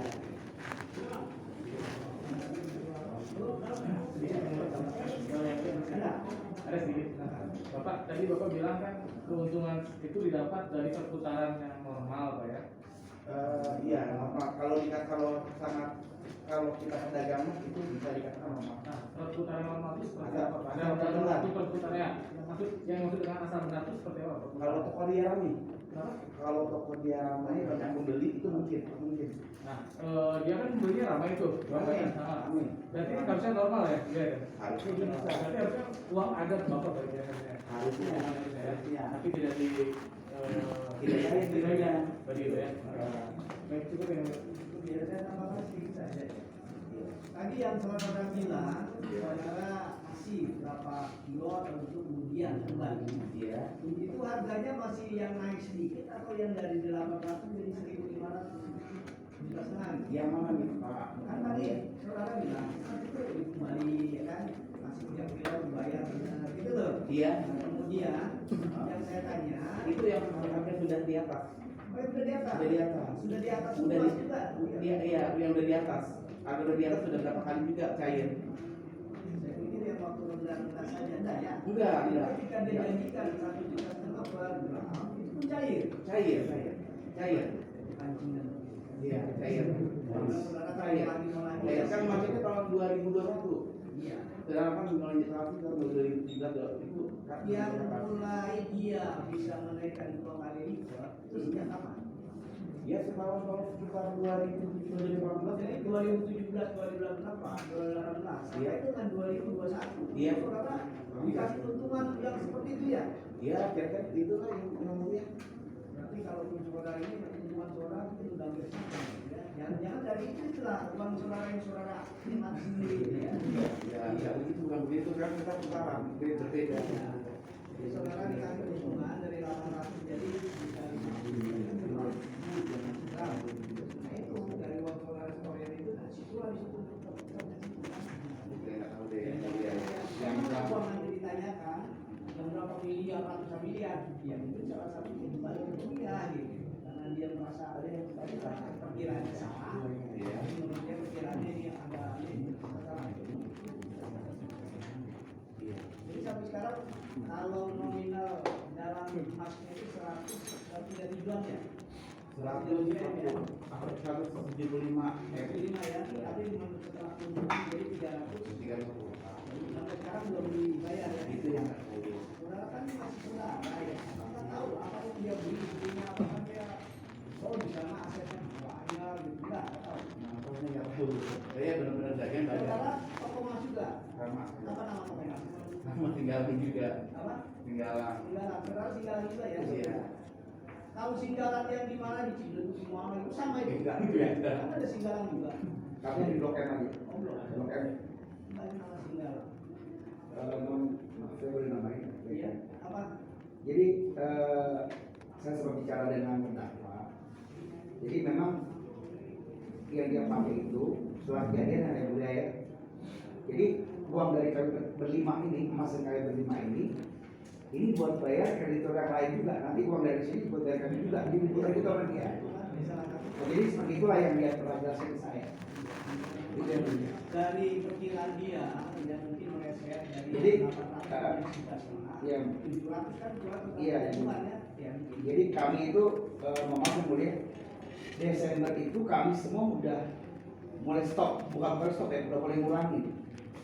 Ada sedikit. Bapak tadi Bapak bilang kan keuntungan itu didapat dari perputaran yang normal, Pak ya. Iya, normal. Kalau kita pedagang itu bisa dikatakan normal. Nah, perputaran normal itu seperti Ada- apa, Pak? ada Ada perputaran. satu perputarannya. Yang maksud dengan asal benar itu seperti apa, Pak? Kalau toko dia ramai, kalau toko dia ramai banyak pembeli itu mungkin. Nah, dia kan belinya ramai itu. Ramai. Ramai. Berarti harusnya normal ya? Iya. Harusnya bisa. Berarti harusnya uang ada Bapak Pak ya? Harusnya. Tapi tidak di Tidak cair, tidak ada. begitu ya. Baik, cukup yang Biar saya tambahkan sedikit saja. Tadi yang saudara bilang, saudara kasih berapa kilo atau itu kemudian kembali. Iya. Itu harganya masih yang naik sedikit atau yang dari 800 jadi 1.500? Juta setengah. Yang mana nih Pak? Kan tadi saudara bilang itu kembali ya kan masih 3 kilo dibayar gitu loh. Iya. Nah, kemudian yang saya tanya Itu yang harga sudah di atas. oh, sudah di atas. Sudah di atas. Sudah di atas Sudah emas di juga. Iya, yang udah di atas. Harga udah di atas sudah berapa kali juga cair. Saya pikir yang waktu rendah-rendah saja enggak ya. Enggak. Ketika dia janjikan 1,5 juta per gram itu pun cair. Cair. Pancingan. Iya, cair. Cair. Cair kan macetnya tahun 2021. Iya. Sedangkan mulai transaksi tahun 2013 itu Yang mulai dia bisa menaikkan 2 kali lipat itu sejak kapan? ya tahun sekitar 2015 Jadi 2017, 2018, 2018 sampai dengan 2021. Iya. Saudara dikasih keuntungan yang seperti itu ya. Iya, kira-kira itu lah yang namanya. Berarti kalau saudara ini keuntungan saudara itu sudah bersama ya. Jangan dari itu lah uang saudara yang saudara nikmat sendiri ya. Ya, begitu bukan begitu kan kita putaran berbeda. Jadi saudara dikasih keuntungan dari 800 jadi bisa 50. Nah itu dari uang saudara sekalian itu nah situlah di situ. Saya nggak tahu deh. Yang uang nanti ditanyakan yang berapa miliar, ratusan miliar, ya mungkin salah satu itu balik ke dia gitu. Karena dia merasa ada yang perkiraannya salah. Iya. Menurut dia perkiraannya ini agak salah. Jadi sampai sekarang kalau nominal dalam emasnya itu 100 ribuan ya. 175 5 ya, tapi setelah keuntungan jadi 300. Sampai sekarang belum dibayar ya. itu yang nggak tahu. Saudara kan masih saudara ya. Apakah tahu apa yang dia belinya, apakah dia di sana asetnya banyak gitu nggak tahu. Namanya nggak tahu. Saya benar-benar dagang banyak. Saudara toko emas juga. Sama. Apa nama toko emas? Sama tinggalan juga. Apa? Tinggalan. Singgalan. Saudara singgalan juga ya. Iya. Tahu singgalan yang di mana di Ciledug semua itu sama itu. Enggak, beda. Kan ada singgalan juga. Kami di Blok M aja. Oh, belum. Blok M. Banyak nama singgalan. Saya boleh namain. Iya. Apa? Jadi saya sempat bicara dengan terdakwa. Jadi memang yang dia pakai itu setelah kejadian yang mulia ya. Jadi uang dari kami berlima ini, emas yang kami berlima ini buat bayar kreditor yang lain juga. Nanti uang dari sini buat bayar kami juga. Jadi diputar juga sama dia. Jadi seperti itulah yang dia pernah jelaskan ke saya. Itu yang dunia. Dari perkiraan dia yang mungkin meleset dari Jadi, 800 yang 700 kan 200 Iya, ya. jadi kami itu memakai mulia Desember itu kami semua udah mulai stop, bukan stop ya, udah mulai ngurangi.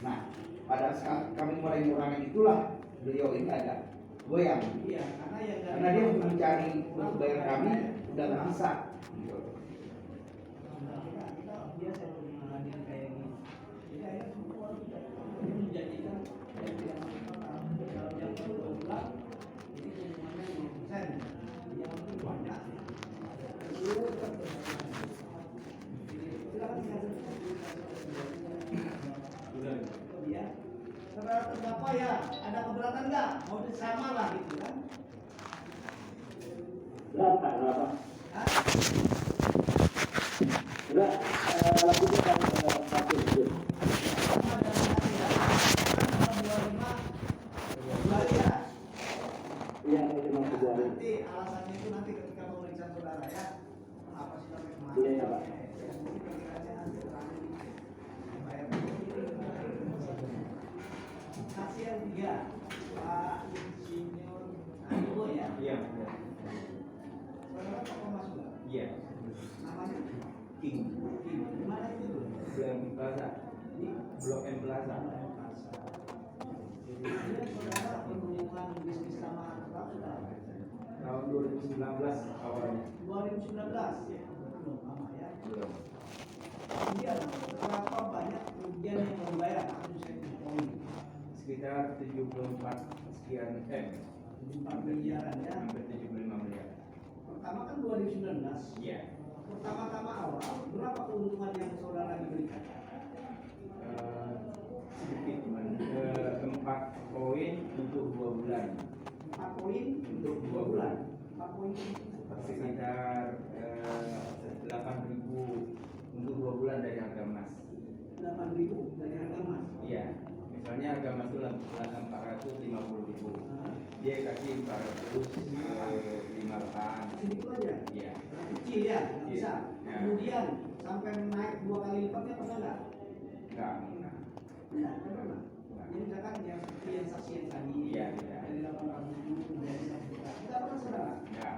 Nah, pada saat kami mulai ngurangi itulah beliau ini ada goyang. Iya, karena yang dari Karena dia untuk mencari untuk bayar kami udah nggak bisa. Gitu. kita biasa mengalami kayak gini. Jadi akhirnya semua kita menjadikan yang tidak masuk akal. Kalau yang itu ulang, ini hubungannya 5%. Yang itu banyak. Ya. Saudara terdakwa ya, ada keberatan nggak? Mau sama lah gitu kan? Berapa? Hah? Enggak, lakukan satu itu. Sama dan hati ya. Kan kalau 25 kembali ya. Iya, cuma sebuah hari. Nanti alasannya itu nanti ketika pemeriksaan saudara ya. Apa sih sampai kemarin? Iya, Pak. Saksi yang 3, Pak Insinyur Aribo ya. Iya. Saudara toko emas juga. Iya. Namanya King. di mana itu dulu? Blok M Plaza. Di Blok M Plaza. Kemudian saudara berhubungan bisnis sama Arab sudah Tahun 2019 awalnya. 2019 ya. Belum lama ya. Kemudian berapa banyak kerugian yang membayar aku saya poin Sekitar 74 sekian M. 4 miliaran ya. Hampir 75 miliar. Pertama kan 2019. Iya. Pertama-tama awal berapa keuntungan yang saudara diberikan? Sedikit cuman 4 poin untuk 2 bulan. 4 poin untuk 2 bulan. 4 poin Sekitar 8.000 untuk 2 bulan dari harga emas. 8.000 dari harga emas. Iya. Misalnya harga emas itu 450.000. Dia kasih 458. Segitu aja. Iya. Kecil ya, nggak bisa. Ya. Kemudian sampai naik 2 kali lipatnya pernah nggak? Enggak. Tidak pernah. Jadi misalkan yang seperti yang saksi yang tadi Iya, iya. dari 800 ribu dari 1 juta, tidak pernah saudara. Enggak.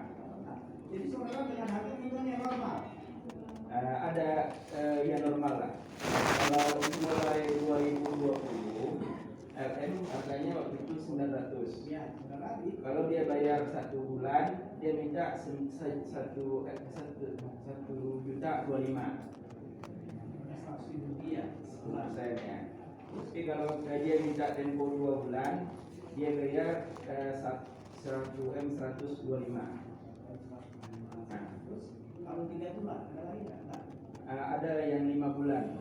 Kalau dia bayar 1 bulan, dia minta 1.025.000. Iya. 10%-nya. Tapi kalau dia minta tempo 2 bulan, dia bayar 125. Nah, Terus kalau 3 bulan ada lagi nggak? ada yang 5 bulan. 5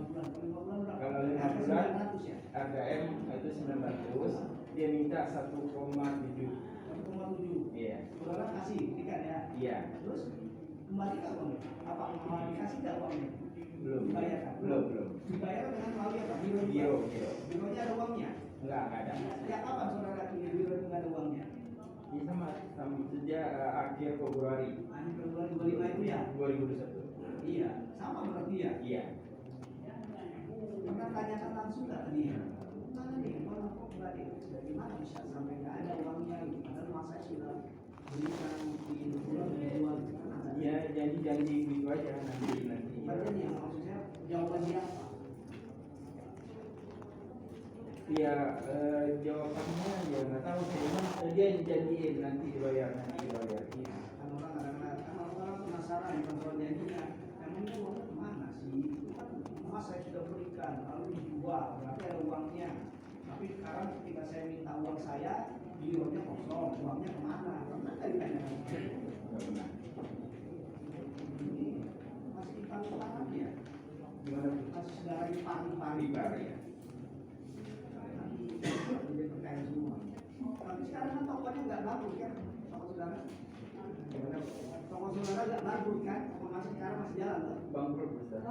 bulan berapa? Kalau 5 Harga bulan, 900 ya? harga M itu 900, dia minta 1,7. 1,7. Iya. Saudara kasih, kan ya? Iya. Terus kembali nggak uangnya? Apa dikasih nggak uangnya? Belum. Dibayar kan? Belum. Dibayar dengan melalui apa? Biro. Biro. Bironya ada uangnya. Enggak ada. Sejak kapan saudara punya biro itu nggak ada uangnya? Ini sama sejak akhir Februari Hanya Februari 25 itu ya? 2021. Iya, sama berarti ya. Iya. Maka tanyakan langsung nggak tadi? Mana nih, mana kok nggak deh? Dari mana bisa sampai nggak ada uangnya? Padahal masa sudah berikan di bulan dijual. Ya, jadi janji gitu aja nanti. Berarti yang maksudnya jawabannya apa? Ya, jawabannya ya nggak tahu. Cuman dia janjiin nanti dibayar. Kan orang penasaran dengan soal janjinya. Emang itu uangnya kemana sih? Itu kan emas saya sudah berikan, lalu dijual, berarti ada uangnya. Tapi sekarang ketika saya minta uang saya, bironya kosong, uangnya kemana? Karena tadi tanyakan. Ini masih ditangan ya? Gimana? Masih saudara dipari-pari ya? Jadi terkait semua. Tapi sekarang kan tokonya nggak bagus kan, toko saudara? Gimana? Toko saudara nggak bagus kan? Toko masih sekarang masih jalan kan? Bangkrut besar.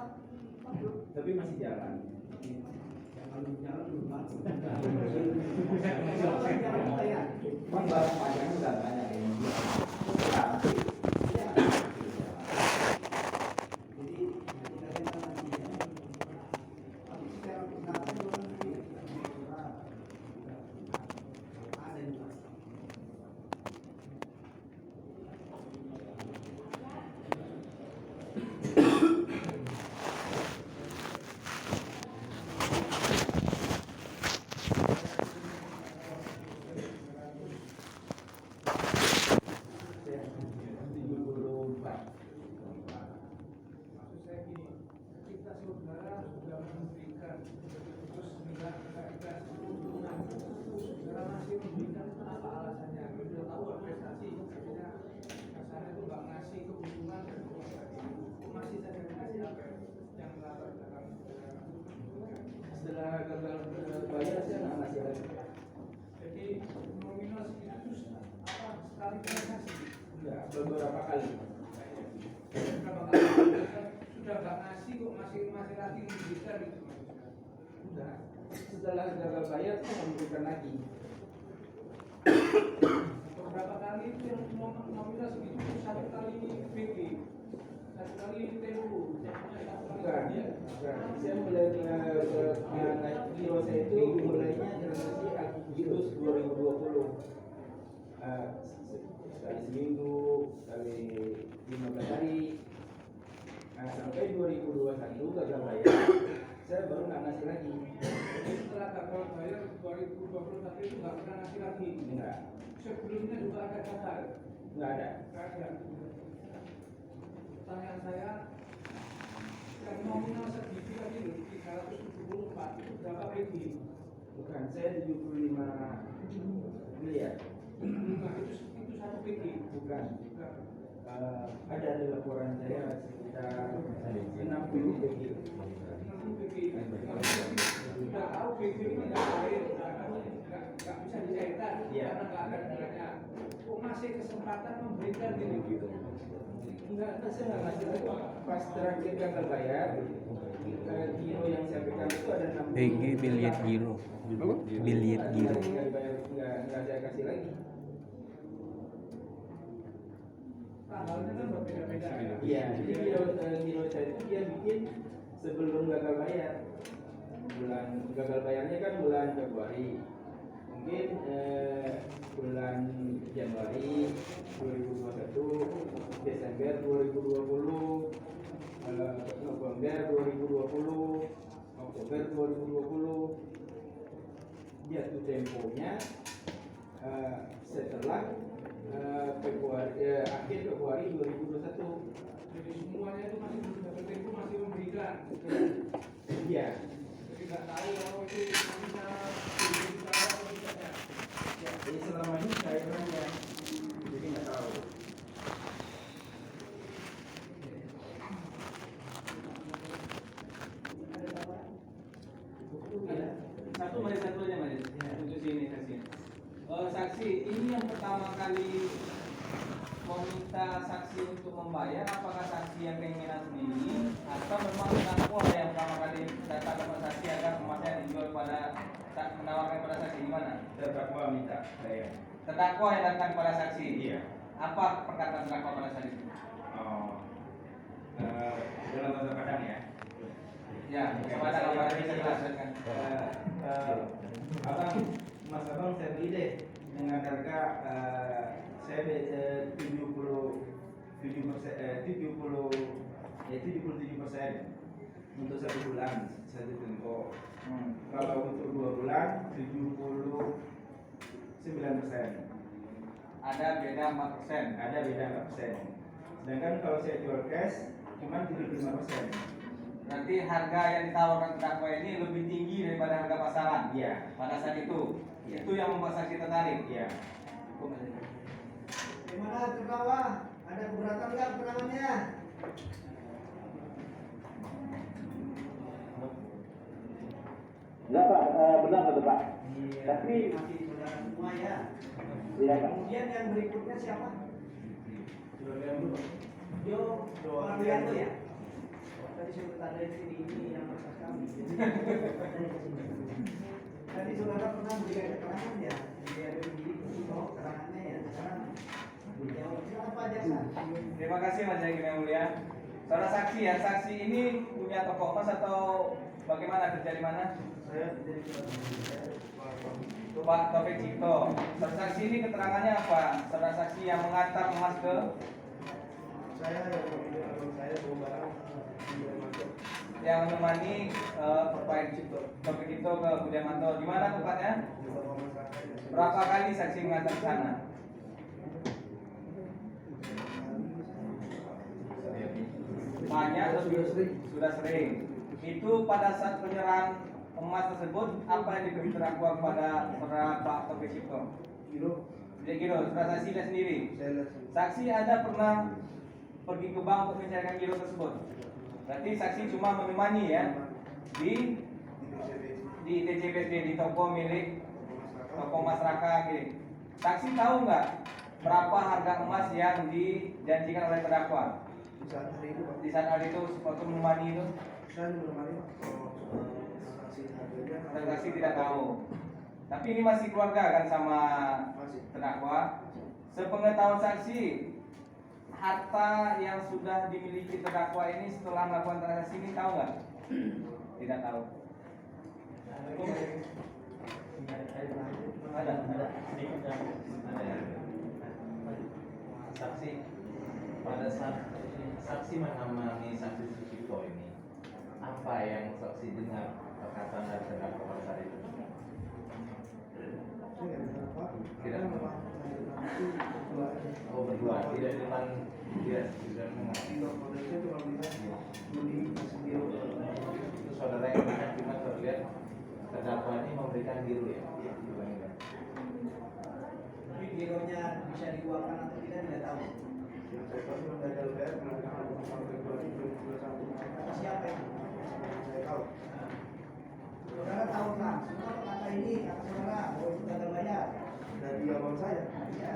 Tapi masih jalan. Ya kalau jalan belum bagus. Kalau jalan kita ya. Kan barang panjang udah banyak yang jual. Ya. Jadi kita lihat nanti ya. Tapi secara persyaratan orang nanti ada yang pas. Maksud saya gini, kita saudara sudah memberikan terus minta kita keuntungan, saudara masih memberikan apa alasannya? Kita sudah tahu prestasi, akhirnya kasarnya itu nggak ngasih keuntungan dan masih saja ngasih apa yang melatar belakang saudara. Setelah gagal bayar saya nggak ngasih lagi. Jadi nominal segitu itu apa sekali transaksi? Enggak, beberapa kali. Berapa kali sudah nggak ngasih kok masih lagi memberikan gitu maksudnya? Enggak. Setelah gagal bayar saya memberikan lagi. Beberapa kali itu yang nominal segitu itu satu kali BG, satu kali tempo, Enggak. Saya mulai naik kilo saya itu mulainya transaksi Agustus 2020. Sekali seminggu, sekali 15 hari. Nah, sampai 2021 gagal bayar, saya baru nggak ngasih lagi. Jadi setelah gagal bayar 2021 itu nggak pernah ngasih lagi. Enggak, Sebelumnya juga ada gagal. nggak ada. Nggak ada. Pertanyaan saya, yang nominal segitu tadi loh, 374 itu berapa BG? Bukan, saya 75 miliar. Nah, itu satu BG. Bukan. Ada di laporan saya sekitar 60 BG. Sudah tahu BG ini nggak cair, nggak bisa dicairkan Iya. karena nggak ada dananya. Kok masih kesempatan memberikan gitu? Enggak, saya nggak ngasih lagi. Pas terakhir gagal bayar, giro yang saya pegang itu ada 60. BG biliet giro. Biliet giro. Nggak saya kasih lagi. Tanggalnya kan berbeda-beda. Iya, jadi giro saya itu dia bikin sebelum gagal bayar. Bulan gagal bayarnya kan bulan Februari. Mungkin bulan Januari 2021, Desember 2020, November 2020, Oktober 2020. Jatuh temponya setelah akhir Februari 2021. Jadi semuanya itu masih PT itu masih memberikan. Iya. Jadi nggak tahu kalau itu bisa dibicara atau tidaknya. Ya, jadi selama ini saya nanya, jadi nggak tahu. Satu aja Maris. Untuk sini saksi. Saksi ini yang pertama kali meminta saksi untuk membayar, apakah saksi yang keinginan sendiri atau memang terdakwa yang pertama kali datang kepada saksi agar emasnya dijual pada menawarkan pada saksi, gimana? Terdakwa minta saya. Terdakwa yang datang kepada saksi. Iya. Apa perkataan terdakwa pada saksi? Oh, dalam bahasa Padang ya. Ya, kepada apa bisa dijelaskan? Mas Abang saya beli deh dengan harga saya 77% untuk 1 bulan satu tempo. Kalau untuk 2 bulan 79%. Ada beda 4%. Ada beda 4%. Sedangkan kalau saya jual cash cuma 75%. Berarti harga yang ditawarkan terdakwa ini lebih tinggi daripada harga pasaran. Iya. Pada saat itu. Iya. Itu yang membuat saksi tertarik. Iya. Gimana terdakwa? Ada keberatan nggak keterangannya? Enggak Pak, benar kata Pak. Tapi Masih saudara semua ya. iya Pak. Kemudian yang berikutnya siapa? Jo Marlianto ya. Tadi sudah tanda di sini ini yang bersama kami. Tadi saudara pernah memberikan keterangan ya. Dia berdiri untuk keterangannya ya. Sekarang jawab silakan Pak Jasa. Terima kasih Mas Jaki yang mulia. Saudara saksi ya, saksi ini punya toko emas atau bagaimana, kerja di mana? Saya jadi Pak Taufik Cipto. Saudara saksi ini keterangannya apa? Saudara saksi yang mengantar emas ke saya yang memilih abang saya bawa barang yang menemani Pak Taufik Cipto ke Budiamanto. Di mana tempatnya? Berapa kali saksi mengantar ke sana? Banyak atau sudah sering. Itu pada saat penyerahan emas tersebut apa yang diberi terdakwa kepada saudara Pak Taufik Cipto? Tidak kilo, saudara saksi lihat sendiri. Saksi ada pernah pergi ke bank untuk mencairkan giro tersebut. Berarti saksi cuma menemani ya di TCBD, di toko milik toko masyarakat gitu. Saksi tahu nggak berapa harga emas yang dijanjikan oleh terdakwa? Di saat hari itu waktu menemani itu saksi tidak tahu. Tapi ini masih keluarga kan sama terdakwa. Sepengetahuan saksi, harta yang sudah dimiliki terdakwa ini setelah melakukan transaksi ini tahu nggak? Tidak tahu. Ada. Saksi pada saat saksi mengamani saksi Sucipto ini, apa yang saksi dengar perkataan dari terdakwa pada saat itu? Tidak. Oh berdua, tidak di depan dia, tidak mengerti. Itu saudara yang melihat cuma terlihat terdakwa ini memberikan giro ya. Tapi gironya bisa dikeluarkan atau tidak tahu. Kata siapa itu? Saya tahu. Saudara tahu kan? Semua kata ini kata saudara bahwa itu gagal bayar. Dari abang saya. Ya.